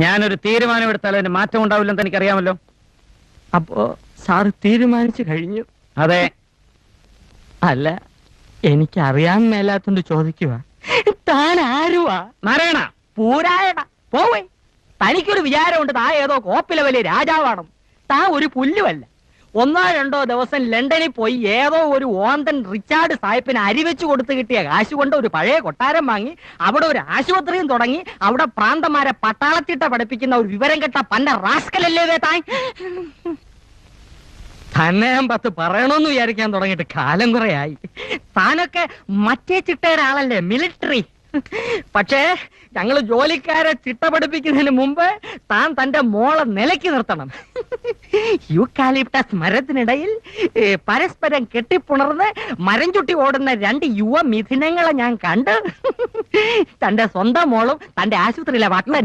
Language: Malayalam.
ഞാനൊരു തീരുമാനമെടുത്താൽ അതിന് മാറ്റം ഉണ്ടാവില്ലെന്ന് എനിക്കറിയാമല്ലോ. അപ്പോ സാറ് തീരുമാനിച്ചു കഴിഞ്ഞു? അതെ. അല്ല, എനിക്കറിയാൻ മേലാത്തോണ്ട് ചോദിക്കുക, താൻ ആരുവാ? നാരായണ പൂരായണ പോവേ. തനിക്കൊരു വിചാരമുണ്ട് താ ഏതോ കോപ്പിലെ വലിയ രാജാവാണ്. താ ഒരു പുല്ലുമല്ല. 1-2 ദിവസം ലണ്ടനിൽ പോയി ഏതോ ഒരു ഓന്തൻ റിച്ചാർഡ് സാഹിബിന് അരിവെച്ച് കൊടുത്ത് കിട്ടിയ കാശ് കൊണ്ട് ഒരു പഴയ കൊട്ടാരം വാങ്ങി അവിടെ ഒരു ആശുപത്രിയും തുടങ്ങി അവിടെ പ്രാന്തന്മാരെ പട്ടാളത്തിട്ട പഠിപ്പിക്കുന്ന ഒരു വിവരം കെട്ട പന്ന റാസ്കലല്ലേ താൻ. തന്നെ ഞാൻ 10 പറയണമെന്ന് വിചാരിക്കാൻ തുടങ്ങിയിട്ട് കാലം കുറയായി. താനൊക്കെ മറ്റേ ചിട്ടയുടെ ആളല്ലേ, മിലിറ്ററി. പക്ഷേ ഞങ്ങള് ജോലിക്കാരെ ചിട്ട പഠിപ്പിക്കുന്നതിന് മുമ്പ് താൻ തന്റെ മോളെ നിലയ്ക്ക് നിർത്തണം. യൂക്കാലിപ്റ്റസ് മരത്തിനിടയിൽ പരസ്പരം കെട്ടിപ്പുണർന്ന് മരം ചുട്ടി ഓടുന്ന 2 യുവ മിഥുനങ്ങളെ ഞാൻ കണ്ട്. തന്റെ സ്വന്തം മോളും തന്റെ ആശുപത്രിയിലെ വട്ടനും